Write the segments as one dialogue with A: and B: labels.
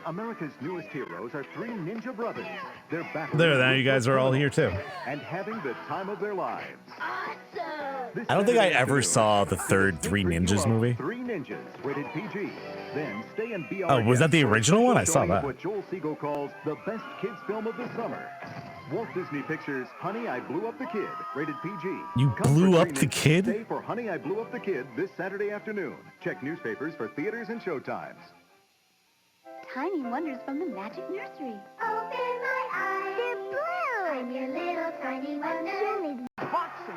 A: America's newest heroes are three ninja brothers. They're back.
B: There, now you guys are all here too.
A: And having the time of their lives.
C: Awesome!
B: I don't think I ever saw the third Three Ninjas movie.
A: Three Ninjas, rated PG. Then stay and be
B: Oh, was that the original one? I saw that.
A: What Joel Siegel calls the best kids film of the summer. Walt Disney Pictures' Honey, I Blew Up the Kid, rated PG.
B: You blew up the kid?
A: Stay for Honey, I Blew Up the Kid this Saturday afternoon. Check newspapers for theaters and showtimes.
D: Tiny wonders from the Magic Nursery.
E: Open my eyes.
D: They're blue.
E: I'm your little tiny wonder.
F: Boxing.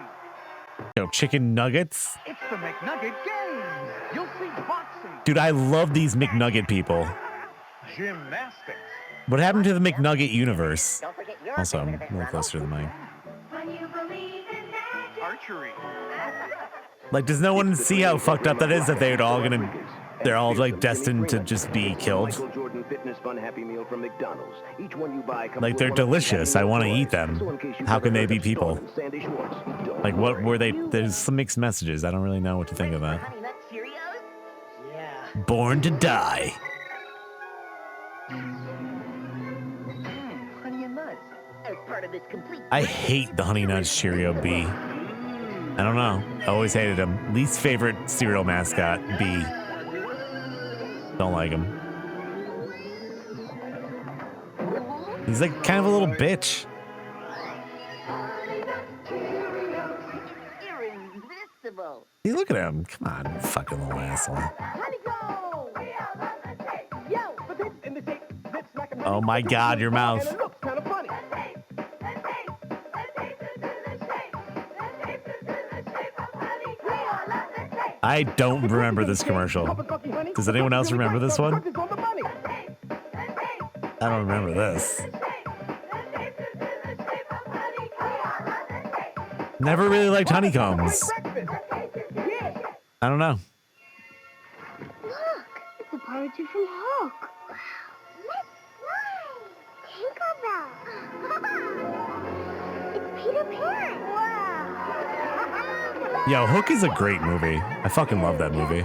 B: Yo, chicken nuggets?
F: It's the McNugget Games. You'll see boxing.
B: Dude, I love these McNugget people.
F: Gymnastics.
B: What happened to the McNugget universe?
E: Don't forget your
B: Also, I'm a little closer to the mic.
E: When you believe in magic.
F: Archery.
B: Like, does no one see how fucked up that is? That they're all like destined to just be killed? Like, they're delicious. I want to eat them. How can they be people? Like, what were they? There's some mixed messages. I don't really know what to think of that.
E: Honey Nut Cheerios? Yeah.
B: Born to die.
E: Honey and Nuts. As part of this complete.
B: I hate the Honey Nut Cheerio bee. I don't know. I always hated him. Least favorite cereal mascot, bee. Don't like him. He's like kind of a little bitch.
E: Irresistible.
B: See, look at him. Come on, you fucking little asshole.
E: Honey go! Yo, but this in the shape looks like a
B: Oh my god, your mouth.
E: and it looks kind of funny.
B: I don't remember this commercial. Does anyone else remember this one? I don't remember this. Never really liked honeycombs. I don't know.
D: Look, it's a part or two from Hulk.
E: Tinkerbell.
D: It's Peter Pan.
E: Wow.
B: Yo, Hook is a great movie. I fucking love that movie.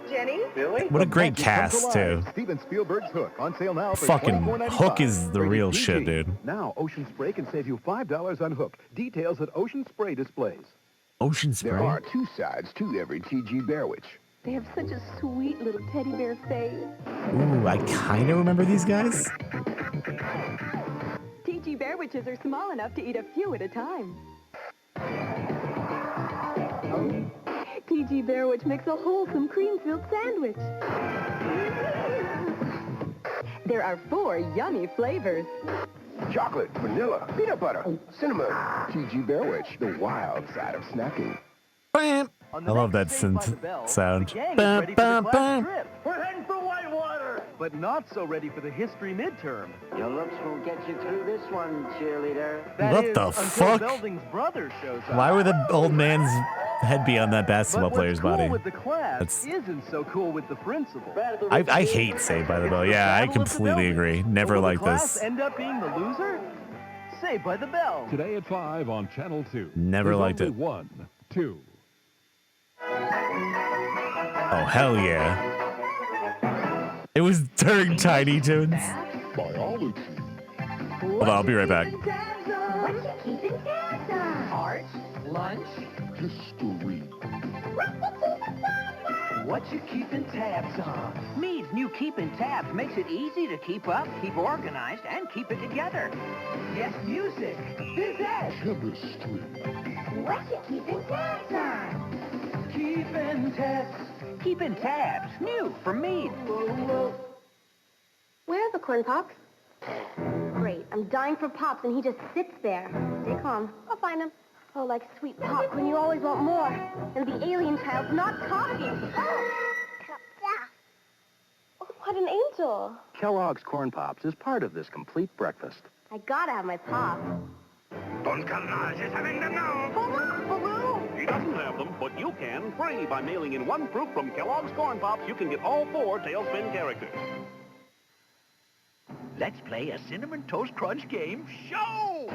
E: Jenny?
F: Billy?
B: What a great cast, too.
A: Steven Spielberg's Hook on sale now for
B: Fucking
A: $24.95.
B: Hook is the
A: Rated
B: real
A: PG.
B: shit, dude.
A: Now Ocean Spray can save you $5 on Hook. Details at Ocean Spray displays.
B: Ocean
G: There are
B: Spray?
G: two sides to every TG Bear Witch.
D: They have such a sweet little teddy bear face.
B: Ooh, I kind of remember these guys.
H: TG Bear Witches are small enough to eat a few at a time. TG Bear Witch makes a wholesome cream-filled sandwich. There are 4 yummy flavors.
G: Chocolate, vanilla, peanut butter, cinnamon. TG Bear Witch, the wild side of snacking.
B: Bam. I love that synth sound. Bam, bam, bam.
F: We're heading for Whitewater.
I: But not so ready for the history midterm.
J: Your looks will get you through this one, cheerleader.
B: What the fuck?
I: Belding's brother shows up.
B: Why would the old man's head be on that basketball
I: But
B: player's
I: what's cool
B: body?
I: with the class
B: That's-
I: isn't so cool with the principal.
B: I hate Saved by the Bell. Yeah, I completely agree. Never
I: Will
B: liked
I: the class
B: this.
I: end up being the loser? Saved by the Bell.
K: Today at 5 on Channel 2.
B: Never
K: There's
B: liked
K: only
B: it.
K: 1, 2.
B: Oh, hell yeah. It was during Tiny Toons.
G: Biology.
B: Hold on, I'll be right back.
E: What you keeping tabs on?
F: Art, lunch,
G: History.
F: what you keeping tabs on? Mead's new Keeping Tabs makes it easy to keep up, keep organized, and keep it together. Yes, music, business,
G: Chemistry.
E: What you keeping tabs on?
F: keeping tabs. Keeping Tabs, new from Mead.
D: Where are the corn pops? Great, I'm dying for pops and he just sits there. Stay calm, I'll find him. Oh, like sweet popcorn, you always want more. And the alien child's not talking. Oh, what an angel.
I: Kellogg's Corn Pops is part of this complete breakfast.
D: I gotta have my pop.
L: Don Carnage is having them now. He doesn't have them, but you can, free by mailing in one proof from Kellogg's Corn Pops. You can get all 4 Tailspin characters.
F: Let's play a Cinnamon Toast Crunch game show.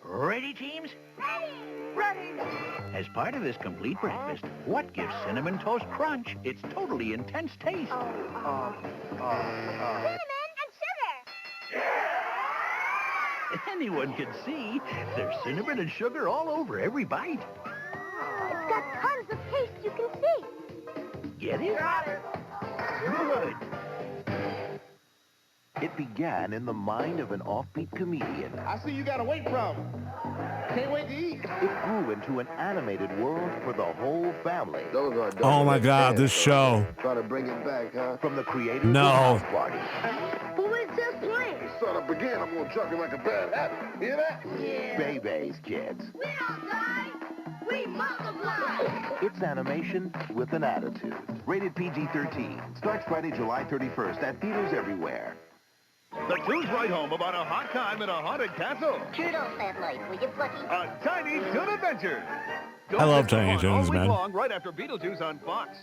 F: Ready, teams?
E: Ready!
F: ready. As part of this complete breakfast, what gives Cinnamon Toast Crunch its totally intense taste?
D: Cinnamon and sugar.
F: Anyone can see there's cinnamon and sugar all over every bite.
D: It's got tons of taste you can see.
F: Get it? Good.
A: It began in the mind of an offbeat comedian.
E: I see you got a weight problem. Can't wait to eat.
A: It grew into an animated world for the whole family.
B: Oh my God, this show.
G: Try to bring it back, huh?
A: From the creators
B: No.
A: of House Party.
D: But when it says play.
G: Son up again, I'm gonna chuck it like a bad habit. Hear that?
D: Yeah.
A: Bebe's Kids.
D: We don't die. We multiply.
A: It's animation with an attitude. Rated PG-13. Starts Friday, July 31st at theaters everywhere.
L: The Two's right home about a hot time in a haunted castle.
D: Toodles, Fat Life. Will you, Plucky?
L: A Tiny Toon Adventure.
B: I love
L: miss the
B: Tiny
L: fun
B: Toons,
L: all week
B: man.
L: long, right after Beetlejuice on Fox.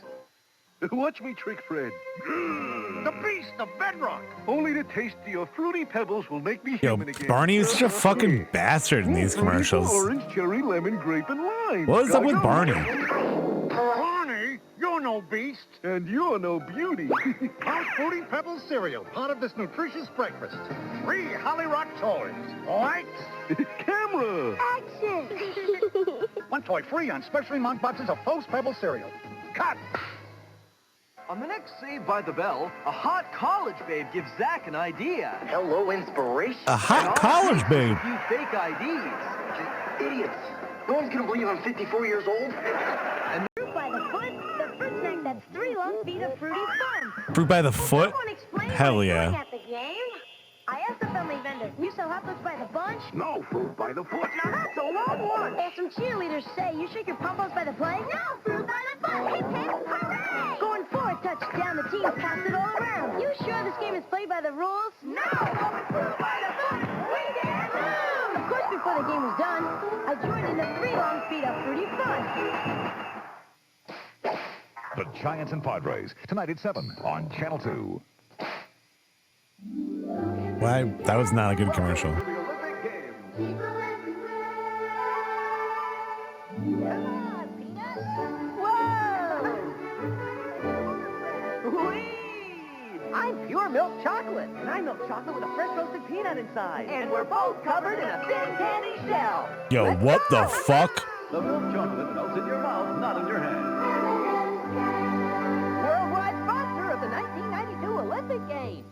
E: Watch me trick Fred.
L: The Beast of Bedrock.
E: Only the taste of your fruity pebbles will make me
B: Yo,
E: human again.
B: Barney is such a fucking bastard in these commercials.
E: Orange, cherry, lemon, grape, and lime.
B: What is up with Barney?
L: Barney, you're no beast.
E: And you're no beauty.
L: Hot Fruity Pebbles cereal, part of this nutritious breakfast. 3 Holly Rock toys. Lights.
E: Camera.
D: Action.
L: 1 toy free on specially marked boxes of Post Pebbles cereal. Cut.
I: On the next Saved by the Bell, a hot college babe gives Zach an idea.
J: Hello, inspiration.
B: A hot college babe.
I: A few fake IDs.
J: Idiots. No one's gonna believe I'm 54 years old.
D: Fruit by the foot. The fruit snack that's 3 long feet of fruity fun.
B: Fruit by the foot?
D: Someone explain
B: Hell
D: what's
B: yeah.
D: going at the game. I asked the friendly vendor, you sell hot dogs by the bunch?
L: No fruit by the foot.
D: Now that's a long one. As some cheerleaders say, you shake your pom-poms by the play? No, fruit by the foot. Hey, Pip, hooray! Going for a touchdown, the team passed it all around. You sure this game is played by the rules? No! Fruit by the foot, we didn't lose! Of course, before the game was done, I joined in the 3 long feet of fruity fun.
C: The Giants and Padres, tonight at 7 on Channel 2.
B: Why? That was not a good commercial.
F: I'm pure milk chocolate, and I'm milk chocolate with a fresh roasted peanut inside. And we're both covered in a thin candy shell.
B: Yo, what the fuck?
I: The milk chocolate melts in your mouth, not in your hand.
F: Worldwide sponsor of the 1992 Olympic Games.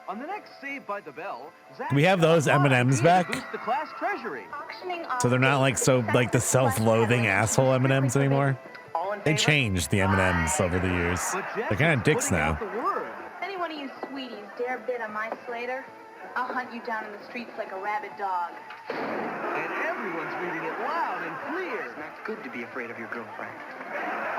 I: On the next Saved by the Bell, Zach
B: Can we have those M&Ms back?
I: boost the class treasury.
B: So they're not like the self-loathing asshole M&Ms anymore? They changed the M&Ms over the years. They're kind of dicks now.
M: Any one of you sweeties dare bid on my Slater, I'll hunt you down in the streets like a rabid dog.
I: And everyone's reading it loud and clear.
J: It's not good to be afraid of your girlfriend.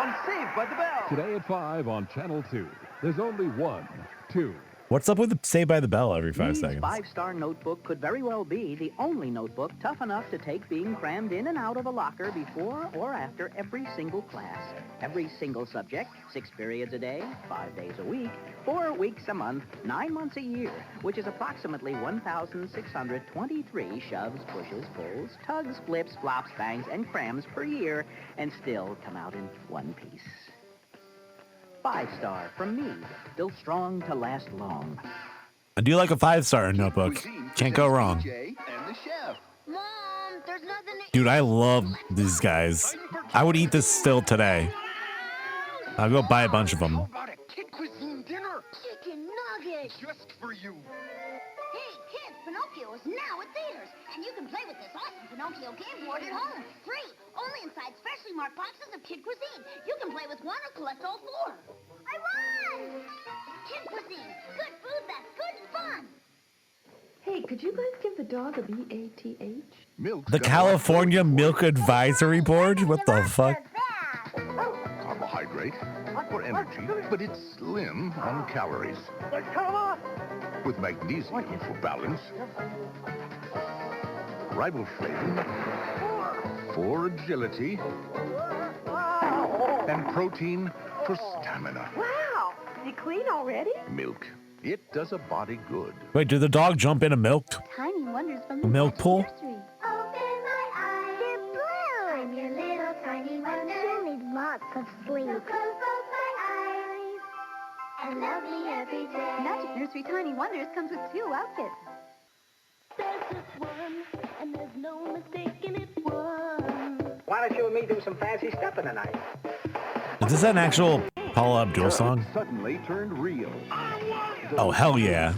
I: On Saved by the Bell.
K: Today at 5 on Channel 2. There's only 1, 2.
B: What's up with the Saved by the Bell every 5
F: Me's
B: seconds?
F: 5-star notebook could very well be the only notebook tough enough to take being crammed in and out of a locker before or after every single class. Every single subject, 6 periods a day, 5 days a week, 4 weeks a month, 9 months a year, which is approximately 1,623 shoves, pushes, pulls, tugs, flips, flops, bangs, and crams per year, and still come out in one piece. 5-star from me, still strong to last long.
B: I do like a 5-star notebook. Can't go wrong.
D: Mom, there's nothing to
B: Dude, I love these guys. I would eat this still today. I'll go buy a bunch of them.
G: about a kid cuisine dinner?
D: chicken nuggets.
G: Just for you.
D: Hey, kids, Pinocchio is now at theaters, and you can play with this awesome Pinocchio game board at home. Free, only inside specially marked boxes of Kid Cuisine. You can play with 1 or collect all 4. I won! Kid Cuisine, good food that's good and fun.
H: Hey, could you guys give the dog a B-A-T-H?
B: The California Milk Advisory Board? What the fuck?
C: Carbohydrate, hot for energy, but it's slim on calories. With magnesium for balance, riboflavin for agility, and protein for stamina.
H: Wow! Is he clean already?
C: Milk. It does a body good.
B: Wait, did the dog jump in a milk?
D: Tiny wonders from
B: A milk pool?
D: nursery. Open my eyes. They're lots of sleep. So close both my eyes and love me every day.
M: Magic Nursery Tiny Wonders comes with 2 outfits.
D: There's just one, and there's no mistaking it's one.
J: Why don't you and me do some fancy stepping tonight?
B: Is this an actual Paula Abdul song?
A: Suddenly turned real.
B: Oh, hell yeah.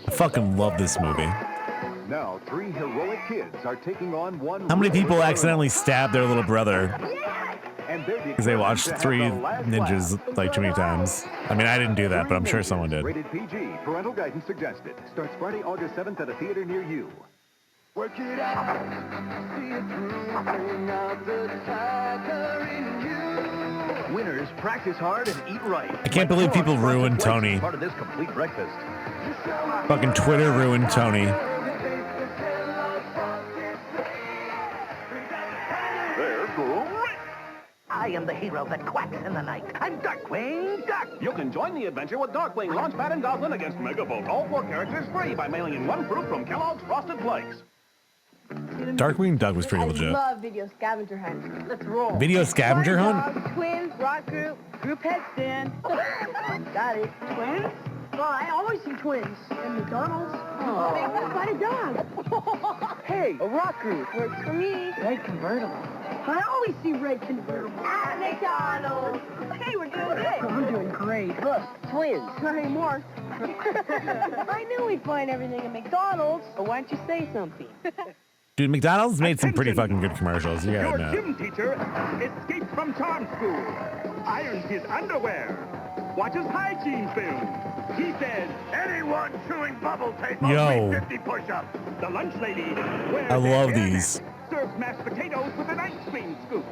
B: I fucking love this movie.
A: Now 3 heroic kids are taking on one.
B: How many people accidentally stabbed their little brother because they watched 3 ninjas like too many times? I mean, I didn't do that, but I'm sure someone did.
A: Rated PG. Parental guidance suggested. Starts Friday, August 7th at a theater near you.
E: Work it out, see it through, bring out the tiger in you.
I: Winners practice hard and eat right.
B: I can't believe people ruined Tony.
I: Part of this complete breakfast.
B: Fucking Twitter ruined Tony.
L: They're great.
J: I am the hero that quacks in the night. I'm Darkwing Duck.
L: You can join the adventure with Darkwing, Launchpad, and Goblin against Megabolt. All 4 characters free by mailing in 1 fruit from Kellogg's Frosted Flakes.
B: Darkwing Duck was pretty legit.
M: I love Video Scavenger Hunt. Let's roll.
B: Video Scavenger Hunt?
M: Dogs, twins, rock group, group headstand. Got it. Twins? Well, I always see twins. And McDonald's. Oh. By a dog. Hey, a rock group. Works for me. Red convertible. I always see red convertible. At McDonald's. Hey, we're doing good. I'm doing great. Look, twins. Not anymore. I knew we'd find everything at McDonald's. But why don't you say something?
B: Dude, McDonald's made some pretty fucking good commercials. You gotta
L: Your
B: admit.
L: gym teacher escaped from charm school, irons his underwear, watches hygiene film. He said, anyone chewing bubble tape
B: Yo.
L: 50 push-ups. The lunch lady wears
B: I love
L: a
B: these.
L: hairnet, serves mashed potatoes with an ice cream scoop,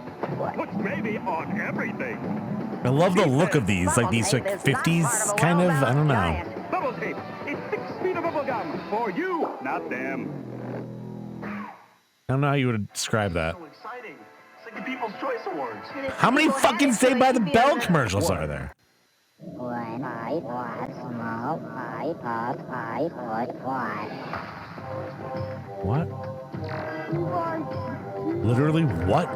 L: puts gravy on everything.
B: I love the look of these, like these like 50s kind of, I don't know.
L: Bubble tape, it's 6 feet of bubble gum for you, not them.
B: I don't know how you would describe that.
I: So exciting. It's like the People's Choice Awards.
B: How many fucking Saved by the Bell commercials are there?
D: When I was small, I thought I would
B: What? Literally what?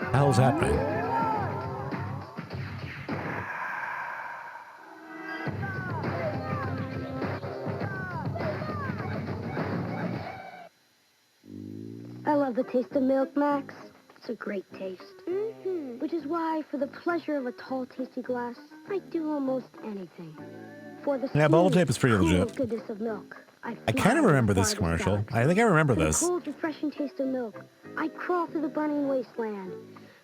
B: What the hell's happening?
D: I love the taste of milk, Max. It's a great taste. Which is why, for the pleasure of a tall, tasty glass, I do almost anything. For the
B: Yeah, bubble
D: smooth,
B: tape is pretty
D: cool
B: legit.
D: goodness of milk,
B: I kind of remember this commercial. I think I remember
D: For the
B: this.
D: cold, refreshing taste of milk, I'd crawl through the burning wasteland.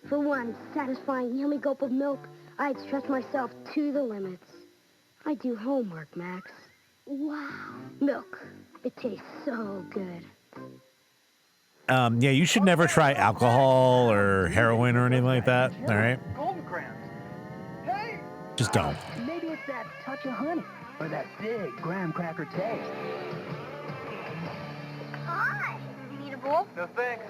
D: For one satisfying, yummy gulp of milk, I'd stretch myself to the limits. I do homework, Max. Wow. Milk. It tastes so good.
B: Yeah, you should never try alcohol or heroin or anything like that. All right,
I: Golden crayons. Hey!
B: just don't.
F: Maybe it's that touch of honey or that big graham cracker taste.
M: Hi. You need a bowl?
I: No thanks.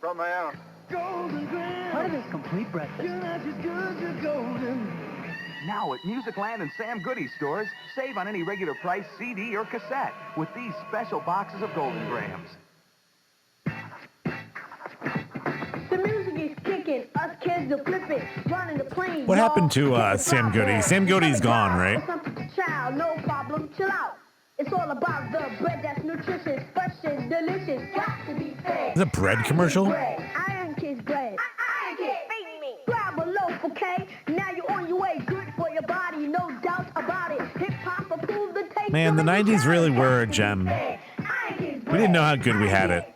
I: Brought my own.
E: Golden grand.
F: Part of this complete breakfast.
E: You're not just good, you're golden.
I: Now at Musicland and Sam Goody stores, save on any regular price CD or cassette with these special boxes of Golden Grams.
D: The music is kicking. Us kids are flipping. Running the plane.
B: What happened to Sam Goody? Sam Goody's gone, right?
D: Child, no problem. Chill out. It's all about the bread that's nutritious, fresh and delicious. Got to be fed.
B: Is it a bread commercial?
D: Iron Kids bread. Iron Kids, feed me. Grab a loaf, okay? Now you're on your way. Good for your body, no doubt about it. Hip hop approved the taste.
B: Man, the 90s really were a gem. We didn't know how good we had it.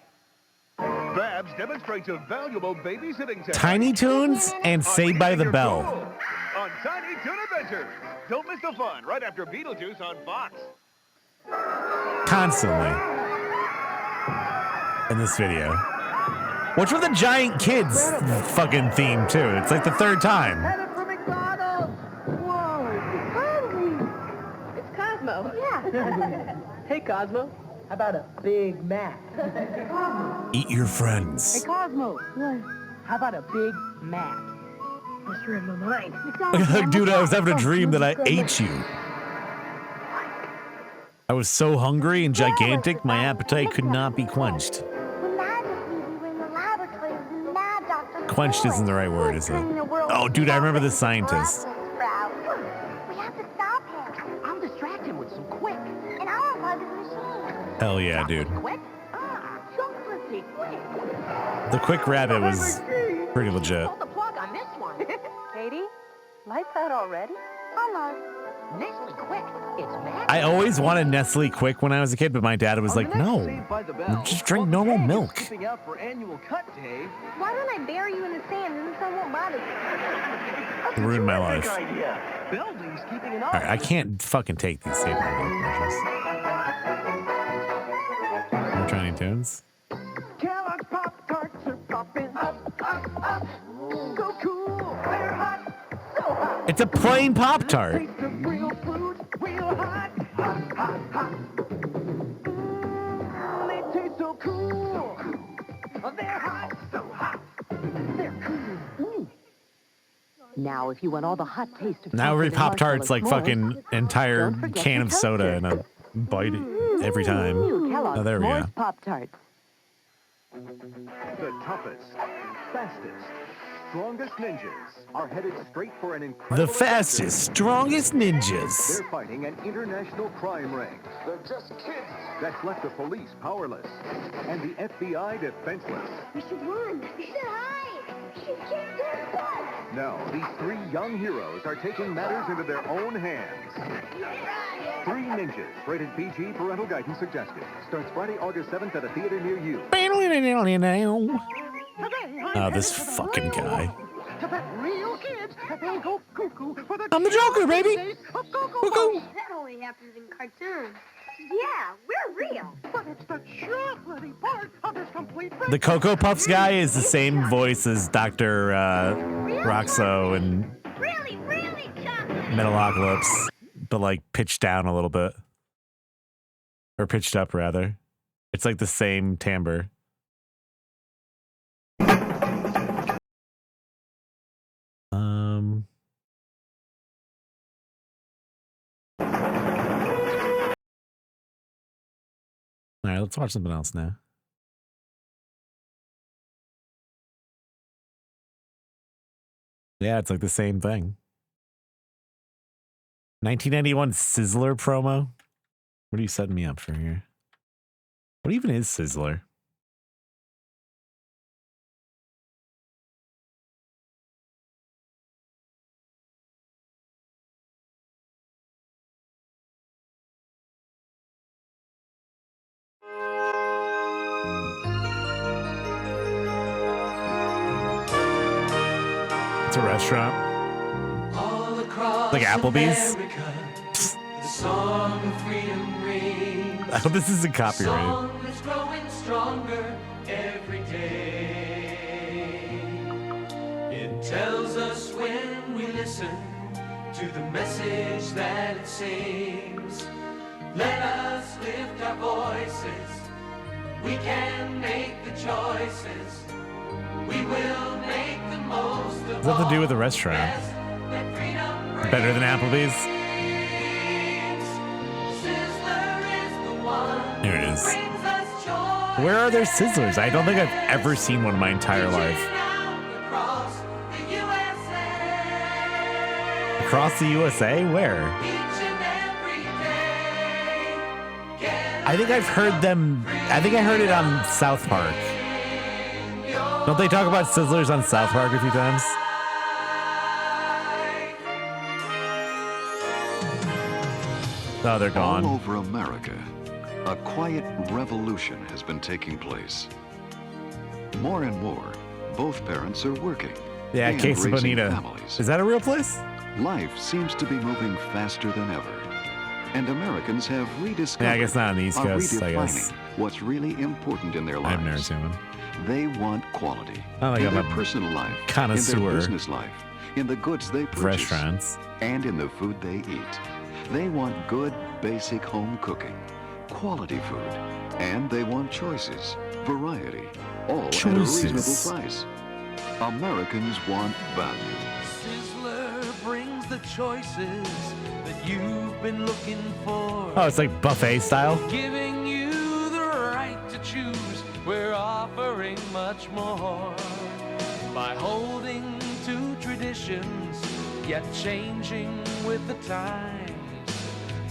C: Babs demonstrates a valuable babysitting technique.
B: Tiny Toons and Saved by the Bell.
C: On Tiny Toon Adventures. Don't miss the fun right after Beetlejuice on Fox.
B: Constantly. In this video. What's with the giant kids fucking theme, too? It's like the 3rd time.
E: Headed for McDonald's. Whoa, it's hungry.
M: It's Cosmo.
F: Yeah. Hey, Cosmo. How about a Big Mac?
B: Eat your friends.
F: Hey, Cosmo. What? How about a Big Mac?
D: Must read my mind.
B: Dude, I was having a dream that I ate you. I was so hungry and gigantic, my appetite could not be quenched. Quenched isn't the right word, is it? Oh, dude, I remember the scientist.
D: We have to stop him.
J: I'll distract him with some quick.
D: And I'll unplug his machine.
B: Hell yeah, dude.
J: Quick? Chocolatey quick.
B: The quick rabbit was pretty legit.
J: Pull the plug on this one.
M: Katie, lights out already?
D: Almost.
J: Nestle Quick. It's magic.
B: I always wanted Nestle Quick when I was a kid, but my dad was like, no, just drink normal milk.
I: Out for annual cut day.
D: Why don't I bury you in the sand and the sun won't bother you?
B: Ruined my life.
I: Belding's keeping an
B: All right, I can't fucking take these Save My Milk commercials. No Tiny Toons.
E: Kellogg's Pop-Tarts are popping up, up, up. So cool, they're hot, so hot.
B: It's a plain Pop-Tart.
E: Taste of real food, real hot, hot, hot, hot. They taste so cool. They're hot, so hot. They're cool.
F: Now, if you want all the hot taste of
B: Now every
F: chocolate and
B: Pop-Tart's like
F: marshmallows,
B: fucking entire
F: don't forget
B: can
F: to
B: of
F: toast
B: soda
F: it.
B: and a bite every time.
F: New Kellogg's
B: Oh, there we go.
F: S'mores Pop-Tarts.
A: The toughest, fastest, strongest ninjas are headed straight for an incredible
B: The fastest, strongest ninjas.
A: They're fighting an international crime ring. They're just kids. That's left the police powerless and the FBI defenseless.
D: We should run. We should hide. We should kick their butt.
A: Now, these three young heroes are taking matters into their own hands. Three Ninjas, rated PG, parental guidance suggested. Starts Friday, August 7th at a theater near you.
B: Oh, this fucking guy.
E: Real kids, they go cuckoo for the
B: I'm the Joker, baby.
E: Cuckoo.
D: That only happens in cartoons. Yeah, we're real.
E: But it's the chocolatey part of this complete.
B: The Cocoa Puffs guy is the same voice as Dr. Roxo and
D: Really chocolate.
B: Metalocalypse, but like pitched down a little bit. Or pitched up, rather. It's like the same timbre. All right, let's watch something else now. Yeah, it's like the same thing. 1991 Sizzler promo? What are you setting me up for here? What even is Sizzler? It's a restaurant. Like Applebee's.
E: The song of freedom rings.
B: I hope this isn't copyrighted.
E: Song is growing stronger every day. It tells us when we listen to the message that it sings. Let us lift our voices. We can make the choices. We will make the most of
B: What's that to do with the restaurant?
E: that freedom
B: Better than Applebee's? Here it is. Where are there Sizzlers? I don't think I've ever seen one in my entire life. Across the USA? Where? I think I've heard them. I think I heard it on South Park. Don't they talk about Sizzlers on South Park a few times? Oh, they're gone.
N: All over America, a quiet revolution has been taking place. More and more, both parents are working.
B: Yeah,
N: and
B: Case of
N: raising
B: Bonita.
N: families.
B: Is that a real place?
N: Life seems to be moving faster than ever. And Americans have rediscovered
B: Yeah, I guess not on the East
N: are
B: Coast, I guess.
N: redefining what's really important in their lives.
B: I've never seen one.
N: They want quality
B: Not like
N: in
B: I'm
N: their
B: a
N: personal life, in
B: connoisseur.
N: their business life, in the goods they purchase,
B: Restaurants.
N: and in the food they eat. They want good, basic home cooking, quality food, and they want choices, variety, all at a reasonable price. Americans want value.
E: Sizzler brings the the choices that you've been looking for.
B: Oh, it's like buffet style.
E: Giving you the right to choose. We're offering much more by holding to traditions, yet changing with the times.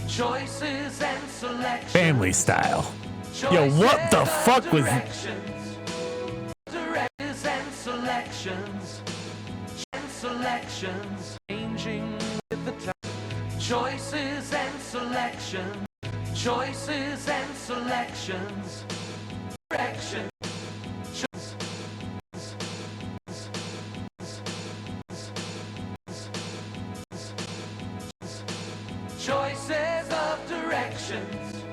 E: Choices and selections.
B: Family style. Yo, what the fuck was...
E: Directions and selections. Selections. Changing with the time. Choices and selections. Choices and selections. Directions. Choices of directions.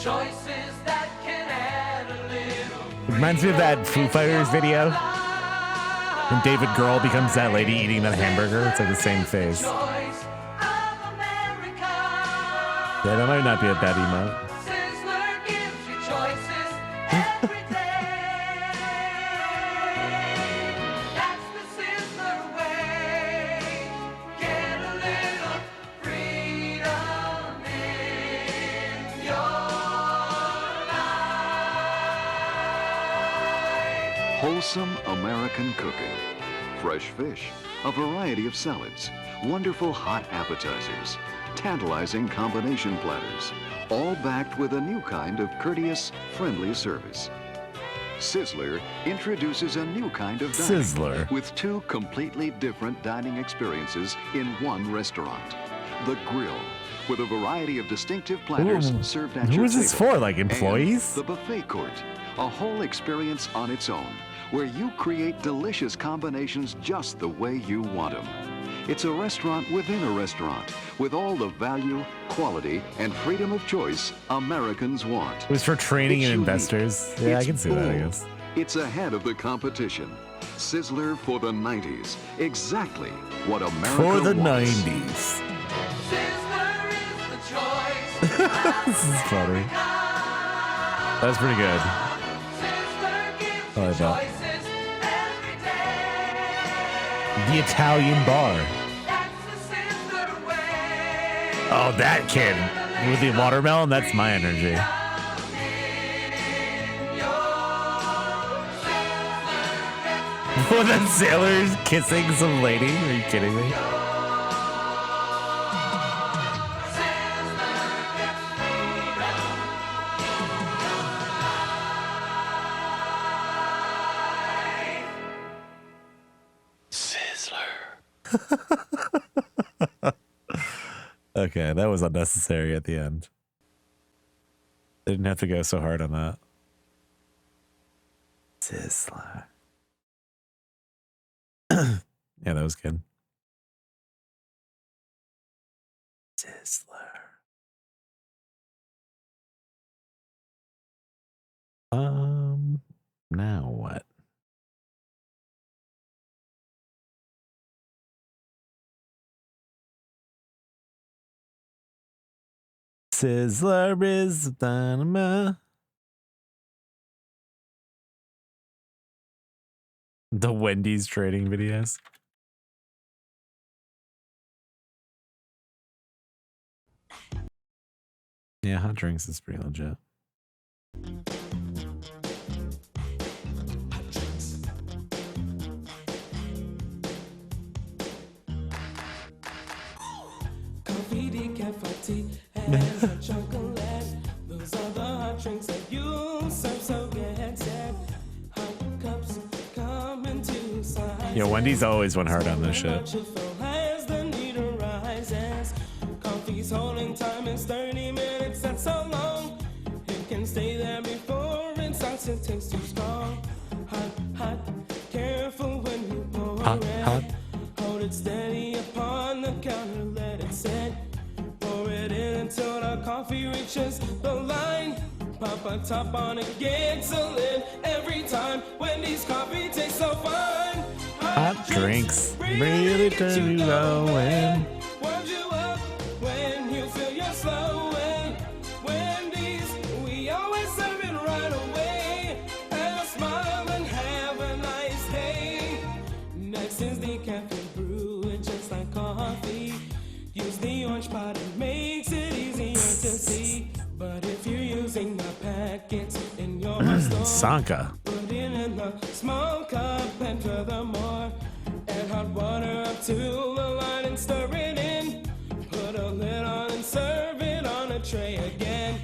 E: Choices that can add a little.
B: Reminds me of that Foo Fighters video when David Grohl becomes that lady eating that hamburger. It's like the same face. Yeah, that might not be a bad emote.
E: Sizzler gives you choices every day. That's the Sizzler way. Get a little freedom in your life.
N: Wholesome American cooking. Fresh fish, a variety of salads, wonderful hot appetizers, tantalizing combination platters, all backed with a new kind of courteous, friendly service. Sizzler introduces a new kind of dining
B: Sizzler.
N: with two completely different dining experiences in one restaurant. The Grill, with a variety of distinctive platters
B: Ooh,
N: served at
B: who
N: your
B: is this
N: table.
B: for, like employees?
N: And the Buffet Court, a whole experience on its own, where you create delicious combinations just the way you want them. It's a restaurant within a restaurant, with all the value, quality, and freedom of choice Americans want.
B: It was for training
N: It's
B: and
N: unique.
B: investors. Yeah, I
N: It's
B: can see that, I
N: bold.
B: guess.
N: It's ahead of the competition. Sizzler for the 90s. Exactly what America
B: For the
N: wants.
B: 90s.
E: Sizzler is the choice.
B: This is funny. That's pretty good.
E: Sizzler gives
B: I
E: you
B: like that.
E: choices every day.
B: The Italian bar.
E: That's the Sizzler way.
B: Oh, that kid with the watermelon, that's my energy. Well, that sailor's kissing some lady? Are you kidding me? Okay, that was unnecessary at the end. They didn't have to go so hard on that. Sizzler. Yeah, that was good. Sizzler. Now what? Sizzler is dynamite. The Wendy's trading videos. Yeah, hot drinks is pretty legit.
O: Coffee, decaf, tea, and hot chocolate. Those are the hot drinks that you serve, so get set. Hot cups come in two sizes.
B: Yeah, Wendy's always went hard on this shit.
O: As the need arises, coffee's holding time is 30 minutes. That's so long. It can stay there before it starts to taste too strong. Hot, hot, careful when you pour
B: Hot,
O: it.
B: hot.
O: Hold it steady upon the counter, let it set. Pour it in until the coffee reaches the line. Pop a top on it, gets a lid every time. Wendy's coffee tastes so fine.
B: Hot drinks really turn you going.
O: Warms you up when you feel you're slowing. Wendy's, we always serve it right away. Have a smile and have a nice day. Next is the cafe brew, it's just like coffee. mixing the packets in your store.
B: Sanka.
O: Put it in the small cup and furthermore, add hot water up to the line and stir it in. Put a lid on and serve it on a tray again.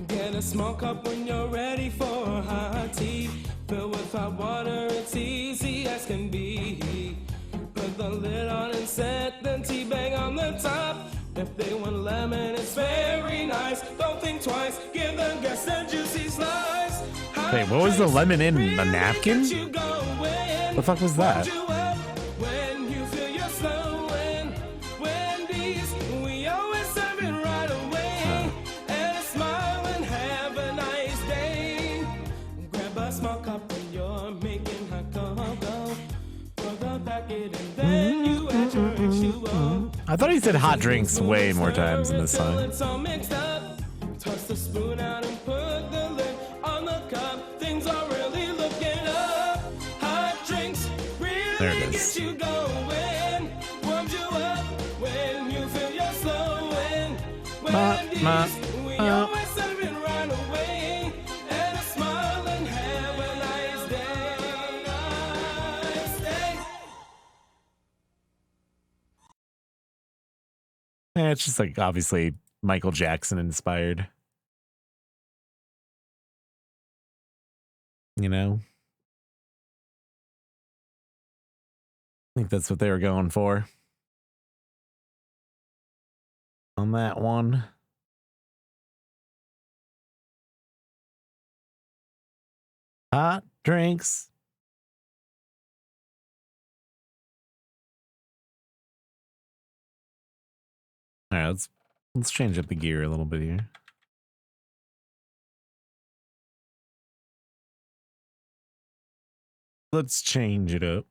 O: Get a small cup when you're ready for hot tea. Fill with hot water, it's easy as can be. Put the lid on and set the tea bag on the top. If they want lemon, it's very nice. Don't think twice, give the guests a juicy slice.
B: Wait, what was the lemon in? A napkin? What the fuck was that?
O: When you feel you're slowing, Wendy's, we always serve it right away. And a smile and have a nice day. Grab a small cup when you're making hot cocoa. Pour the packet and then you add your H2O.
B: I thought he said hot drinks way more times in this song.
O: It's all mixed up. Toss the spoon out and put the lid on the cup. Things are really looking up. Hot drinks
B: There
O: really
B: it
O: get
B: is.
O: you going. Warms you up when you feel you're slowing. Wendy's, we always serve it right away. And a smile and have a nice day. Nice day.
B: Yeah, it's just like obviously Michael Jackson inspired. You know? I think that's what they were going for. On that one. Hot drinks. All right, let's change up the gear a little bit here. Let's change it up.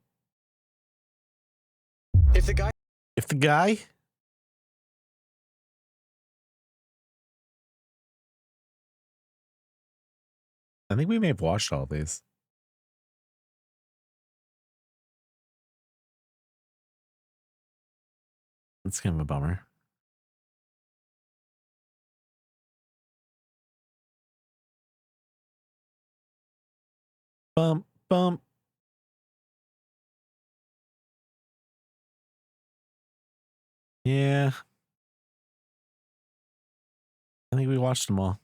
B: If the guy I think we may have watched all these. It's kind of a bummer. Bump, bump. Yeah. I think we watched them all.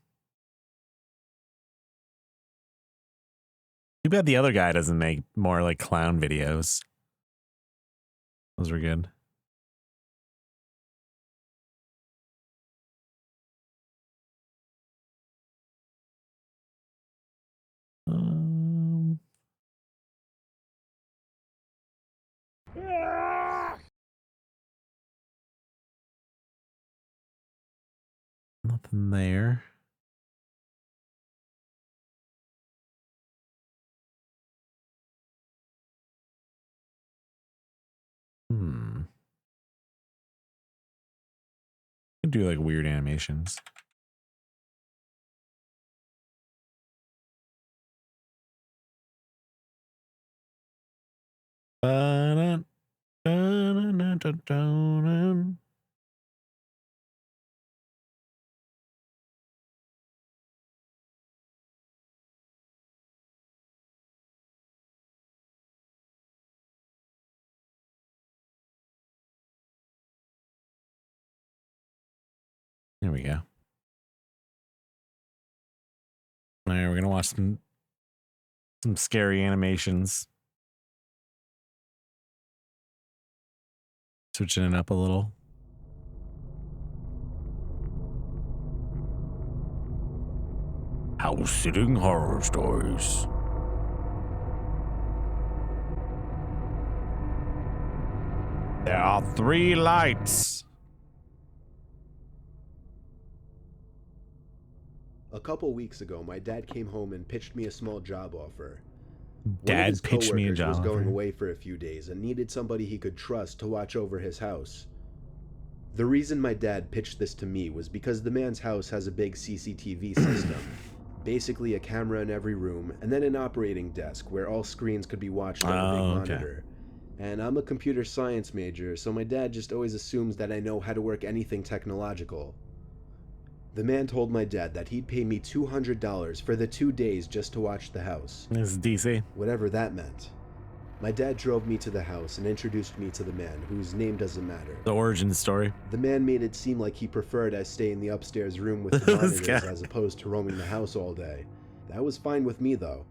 B: Too bad the other guy doesn't make more like clown videos. Those were good. Nothing there. Could do like weird animations. There we go. All right, we're gonna watch some scary animations. Switching it up a little. House sitting horror stories. There are 3 lights.
P: A couple weeks ago, my dad came home and pitched me a small job offer.
B: Dad pitched me a job
P: was going
B: offer.
P: away for a few days and needed somebody he could trust to watch over his house. The reason my dad pitched this to me was because the man's house has a big CCTV system, basically a camera in every room, and then an operating desk where all screens could be watched on a big monitor. And I'm a computer science major, so my dad just always assumes that I know how to work anything technological. The man told my dad that he'd pay me $200 for the 2 days just to watch the house.
B: This is DC.
P: Whatever that meant. My dad drove me to the house and introduced me to the man, whose name doesn't matter.
B: The origin story.
P: The man made it seem like he preferred I stay in the upstairs room with the monitors as opposed to roaming the house all day. That was fine with me, though.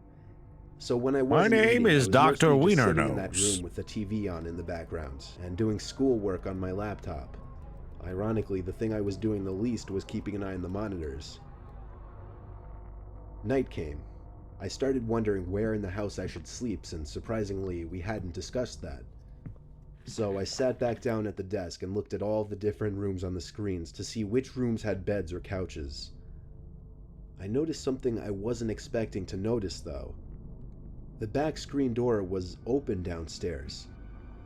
P: So when I wasn't
B: My name
P: eating,
B: is
P: I was
B: Dr.
P: mostly just
B: Wiener
P: sitting in that
B: Nose.
P: room with the TV on in the background and doing schoolwork on my laptop. Ironically, the thing I was doing the least was keeping an eye on the monitors. Night came. I started wondering where in the house I should sleep, since surprisingly, we hadn't discussed that. So I sat back down at the desk and looked at all the different rooms on the screens to see which rooms had beds or couches. I noticed something I wasn't expecting to notice, though. The back screen door was open downstairs.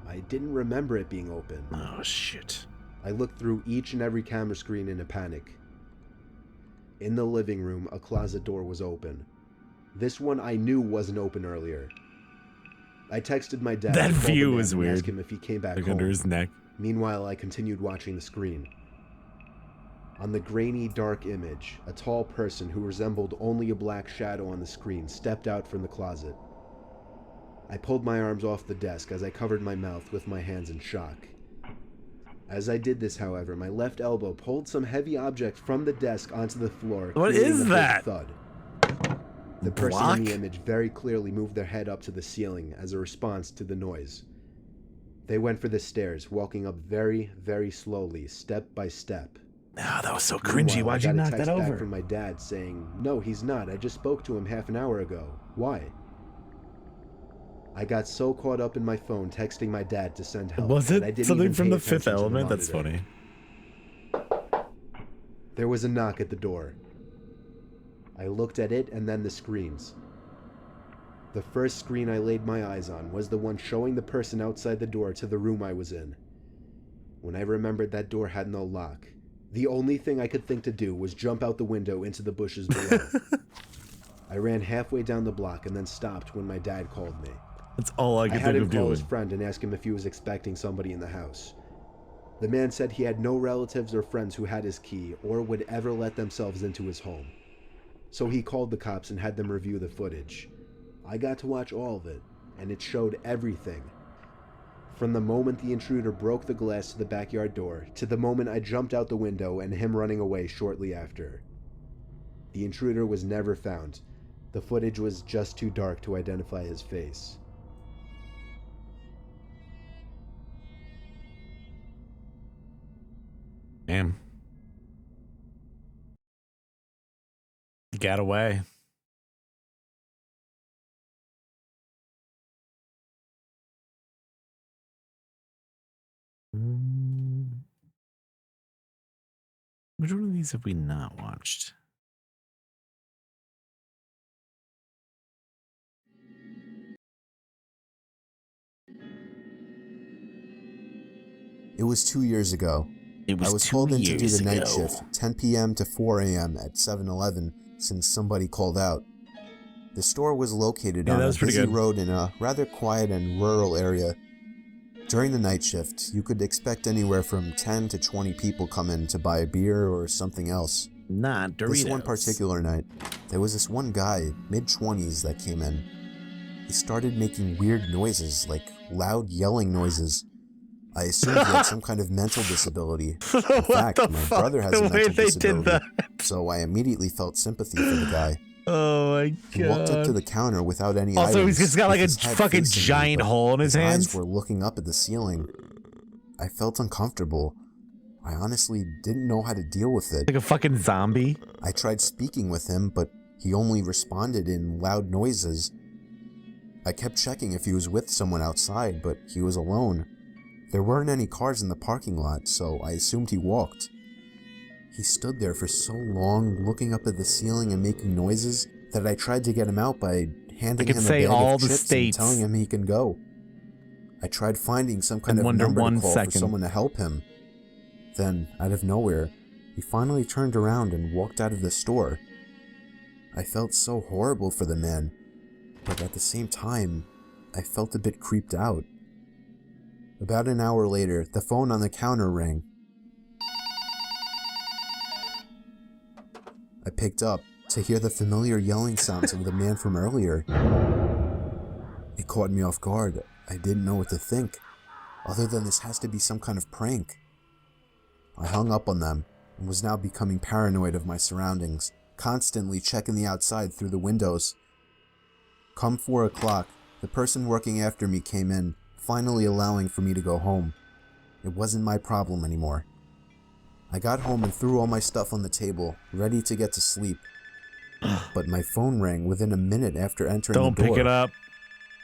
P: I didn't remember it being open.
B: Oh, shit.
P: I looked through each and every camera screen in a panic. In the living room, a closet door was open. This one I knew wasn't open earlier. I texted my dad.
B: That
P: to call the
B: view
P: man
B: was
P: and
B: weird.
P: ask him if he came back
B: Like
P: home.
B: under his neck.
P: Meanwhile, I continued watching the screen. On the grainy, dark image, a tall person who resembled only a black shadow on the screen stepped out from the closet. I pulled my arms off the desk as I covered my mouth with my hands in shock. As I did this, however, my left elbow pulled some heavy object from the desk onto the floor.
B: What
P: creating
B: is
P: a big
B: that?
P: thud. The person in the image very clearly moved their head up to the ceiling as a response to the noise. They went for the stairs, walking up very, very slowly, step by step.
B: Oh, that was so cringy.
P: Meanwhile,
B: Why'd you knock
P: I got a
B: that
P: text back
B: over?
P: from my dad saying, "No, he's not. I just spoke to him half an hour ago. Why?" I got so caught up in my phone texting my dad to send help.
B: Was
P: that I
B: it
P: didn't
B: something
P: even
B: from
P: pay
B: The Fifth
P: attention to the
B: Element? That's
P: monitor.
B: funny.
P: There was a knock at the door. I looked at it and then the screens. The first screen I laid my eyes on was the one showing the person outside the door to the room I was in. When I remembered that door had no lock, the only thing I could think to do was jump out the window into the bushes below. I ran halfway down the block and then stopped when my dad called me.
B: That's all I could
P: had
B: think
P: him
B: of
P: call
B: doing.
P: his friend and ask him if he was expecting somebody in the house. The man said he had no relatives or friends who had his key or would ever let themselves into his home. So he called the cops and had them review the footage. I got to watch all of it, and it showed everything. From the moment the intruder broke the glass to the backyard door, to the moment I jumped out the window and him running away shortly after. The intruder was never found. The footage was just too dark to identify his face.
B: Damn. Got away. Which one of these have we not watched?
Q: It was 2 years ago.
B: It was
Q: I was
B: 2
Q: called in to do
B: years
Q: the night
B: ago.
Q: shift, 10 p.m. to 4 a.m. at 7-Eleven, since somebody called out. The store was located on a busy road in a rather quiet and rural area. During the night shift, you could expect anywhere from 10 to 20 people come in to buy a beer or something else.
B: Not Doritos.
Q: This one particular night, there was this one guy, mid-20s, that came in. He started making weird noises, like loud yelling noises. I assumed he had some kind of mental disability. In fact, my brother has a mental disability, so I immediately felt sympathy for the guy.
B: Oh my god.
Q: He walked up to the counter without any
B: Also,
Q: items.
B: he's got like a
Q: with his head
B: fucking
Q: facing me,
B: giant
Q: but
B: hole in his hands.
Q: eyes were looking up at the ceiling. I felt uncomfortable. I honestly didn't know how to deal with it.
B: Like a fucking zombie.
Q: I tried speaking with him, but he only responded in loud noises. I kept checking if he was with someone outside, but he was alone. There weren't any cars in the parking lot, so I assumed he walked. He stood there for so long, looking up at the ceiling and making noises, that I tried to get him out by handing him a bag of chips and telling him he can go. I tried finding some kind of number to call for someone to help him. Then, out of nowhere, he finally turned around and walked out of the store. I felt so horrible for the man, but at the same time, I felt a bit creeped out. About an hour later, the phone on the counter rang. I picked up to hear the familiar yelling sounds of the man from earlier. It caught me off guard. I didn't know what to think, other than this has to be some kind of prank. I hung up on them and was now becoming paranoid of my surroundings, constantly checking the outside through the windows. Come 4 o'clock, the person working after me came in, finally allowing for me to go home. It wasn't my problem anymore. I got home and threw all my stuff on the table, ready to get to sleep. But my phone rang within a minute after entering the door.
B: Don't pick it up.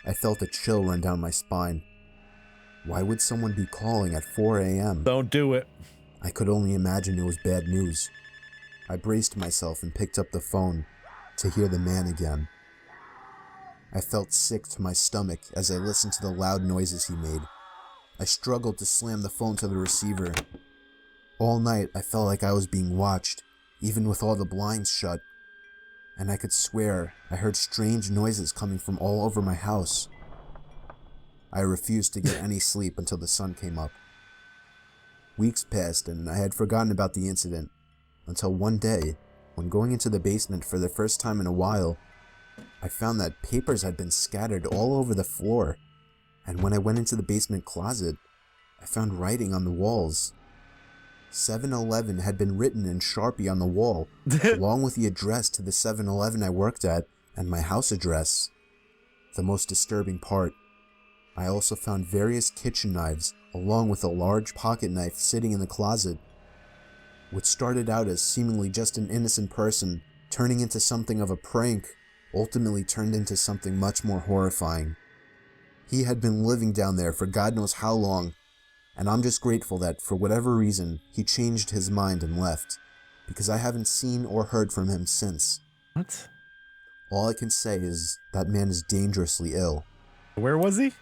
Q: I felt a chill run down my spine. Why would someone be calling at 4 a.m.?
B: Don't do it.
Q: I could only imagine it was bad news. I braced myself and picked up the phone to hear the man again. I felt sick to my stomach as I listened to the loud noises he made. I struggled to slam the phone to the receiver. All night, I felt like I was being watched, even with all the blinds shut. And I could swear I heard strange noises coming from all over my house. I refused to get any sleep until the sun came up. Weeks passed and I had forgotten about the incident, until one day, when going into the basement for the first time in a while, I found that papers had been scattered all over the floor, and when I went into the basement closet, I found writing on the walls. 7-Eleven had been written in Sharpie on the wall, along with the address to the 7-Eleven I worked at and my house address. The most disturbing part, I also found various kitchen knives along with a large pocket knife sitting in the closet. What started out as seemingly just an innocent person turning into something of a prank ultimately turned into something much more horrifying. He had been living down there for God knows how long, and I'm just grateful that, for whatever reason, he changed his mind and left, because I haven't seen or heard from him since.
B: What?
Q: All I can say is that man is dangerously ill.
B: Where was he?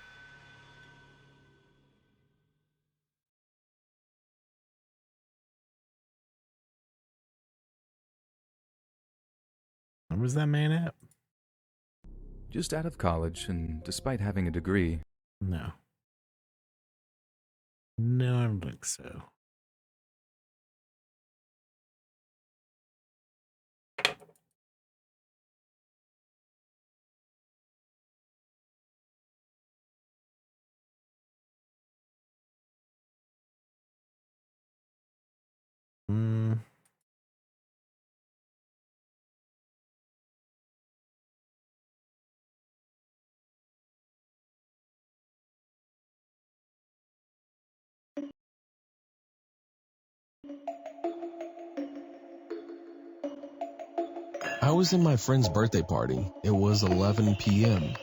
B: Where was that man at?
R: Just out of college, and despite having a degree.
B: No. No, I don't think so.
S: I was in my friend's birthday party. It was 11 p.m.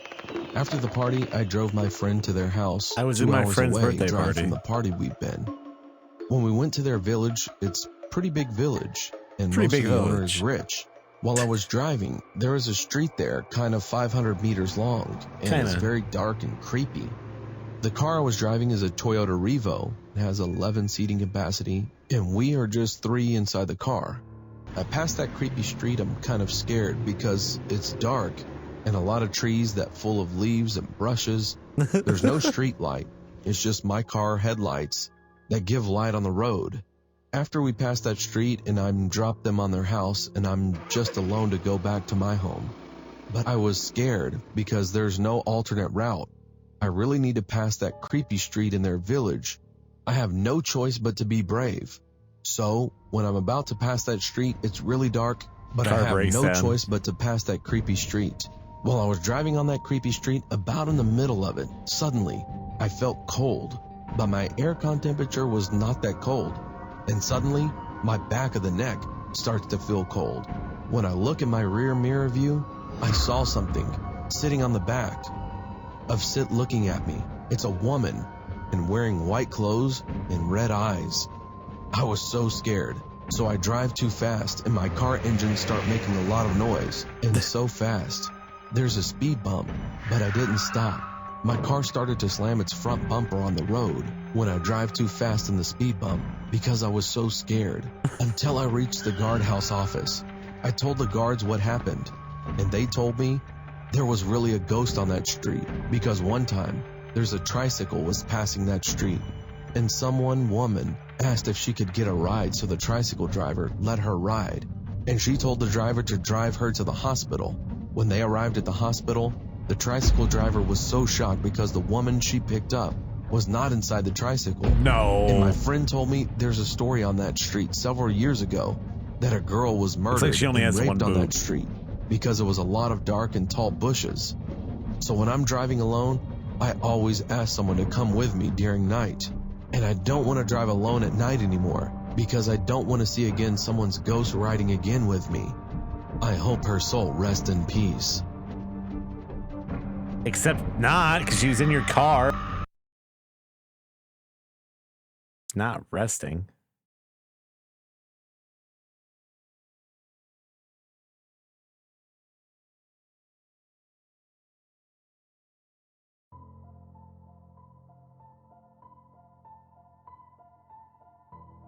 S: After the party, I drove my friend to their house.
B: I was in my friend's birthday party.
S: From the party we'd been. When we went to their village, it's a pretty big village, and most of the owner is rich. While I was driving, there was a street there, kind of 500 meters long, and it's very dark and creepy. The car I was driving is a Toyota Revo. It has 11 seating capacity, and we are just 3 inside the car. I passed that creepy street, I'm kind of scared because it's dark and a lot of trees that full of leaves and brushes. There's no street light. It's just my car headlights that give light on the road. After we pass that street and I'm dropped them on their house and I'm just alone to go back to my home. But I was scared because there's no alternate route. I really need to pass that creepy street in their village. I have no choice but to be brave. So, when I'm about to pass that street, it's really dark, but I have no choice but to pass that creepy street. While I was driving on that creepy street, about in the middle of it, suddenly, I felt cold, but my aircon temperature was not that cold. And suddenly, my back of the neck starts to feel cold. When I look in my rear mirror view, I saw something sitting on the back of Sit looking at me. It's a woman, and wearing white clothes and red eyes. I was so scared, so I drive too fast and my car engines start making a lot of noise, and so fast. There's a speed bump, but I didn't stop. My car started to slam its front bumper on the road when I drive too fast in the speed bump because I was so scared, until I reached the guardhouse office. I told the guards what happened, and they told me there was really a ghost on that street because one time there's a tricycle was passing that street. And woman, asked if she could get a ride, so the tricycle driver let her ride. and she told the driver to drive her to the hospital. When they arrived at the hospital, the tricycle driver was so shocked because the woman she picked up was not inside the tricycle.
B: No.
S: And my friend told me there's a story on that street several years ago that a girl was murdered
B: like she only
S: and
B: has one
S: raped on
B: boob.
S: that street because it was a lot of dark and tall bushes. So when I'm driving alone, I always ask someone to come with me during night. And I don't want to drive alone at night anymore because I don't want to see again someone's ghost riding again with me. I hope her soul rests in peace.
B: Except not, because she was in your car. It's not resting.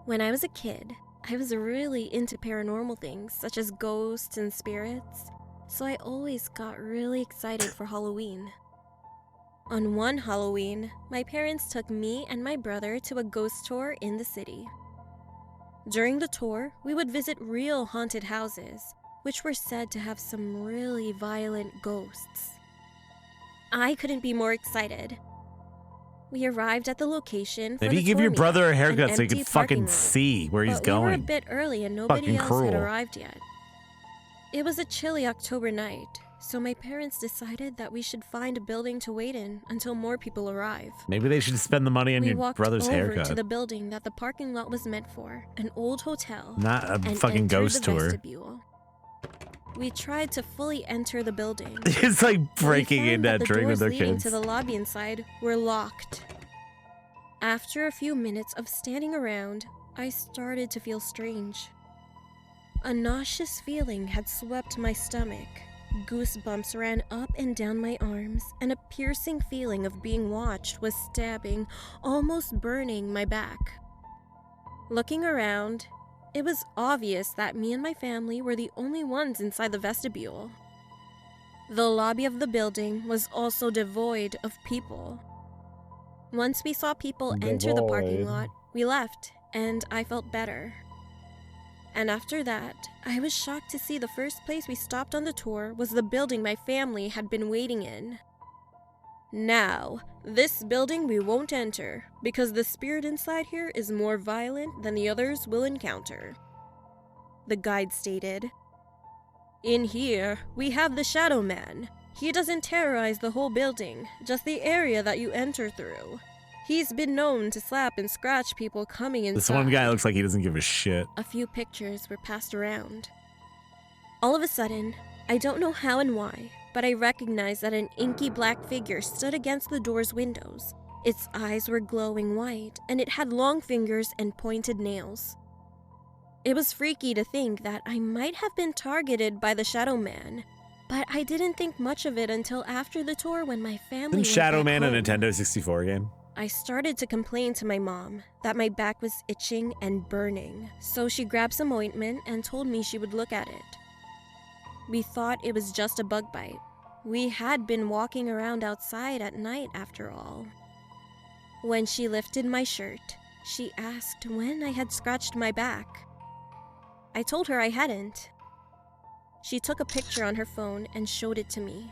T: When I was a kid, I was really into paranormal things such as ghosts and spirits, so I always got really excited for Halloween. On one Halloween, my parents took me and my brother to a ghost tour in the city. During the tour, we would visit real haunted houses, which were said to have some really violent ghosts. I couldn't be more excited. We arrived at the location for
B: Maybe
T: the
B: give
T: tour
B: your brother a
T: meetup,
B: haircut
T: an
B: so he
T: empty
B: can fucking
T: parking lot.
B: see where he's
T: But we were a
B: going.
T: bit early and nobody
B: Fucking
T: else
B: cruel.
T: had arrived yet. It was a chilly October night, so my parents decided that we should find a building to wait in until more people arrive.
B: Maybe they should spend the money on
T: We
B: your
T: walked
B: brother's
T: over
B: haircut.
T: to the building that the parking lot was meant for, an old hotel,
B: Not a
T: and
B: fucking
T: entered
B: ghost
T: the
B: tour.
T: vestibule. We tried to fully enter the building.
B: It's like breaking
T: We found
B: into
T: that
B: a
T: the
B: drink with
T: doors
B: their
T: leading
B: kids.
T: to the lobby inside were locked. After a few minutes of standing around, I started to feel strange. A nauseous feeling had swept my stomach. Goosebumps ran up and down my arms, and a piercing feeling of being watched was stabbing, almost burning my back. Looking around, it was obvious that me and my family were the only ones inside the vestibule. The lobby of the building was also devoid of people. Once we saw people enter the parking
B: Devoid.
T: lot, we left, and I felt better. And after that, I was shocked to see the first place we stopped on the tour was the building my family had been waiting in. Now, this building we won't enter, because the spirit inside here is more violent than the others will encounter. The guide stated, "In here, we have the Shadow Man. He doesn't terrorize the whole building, just the area that you enter through. He's been known to slap and scratch people coming inside."
B: This one guy looks like he doesn't give a shit.
T: A few pictures were passed around. All of a sudden, I don't know how and why, but I recognized that an inky black figure stood against the door's windows. Its eyes were glowing white, and it had long fingers and pointed nails. It was freaky to think that I might have been targeted by the Shadow Man, but I didn't think much of it until after the tour when my family
B: Isn't
T: went
B: Shadow
T: back
B: Man a
T: home.
B: Nintendo 64 game?
T: I started to complain to my mom that my back was itching and burning, so she grabbed some ointment and told me she would look at it. We thought it was just a bug bite. We had been walking around outside at night after all. When she lifted my shirt, she asked when I had scratched my back. I told her I hadn't. She took a picture on her phone and showed it to me.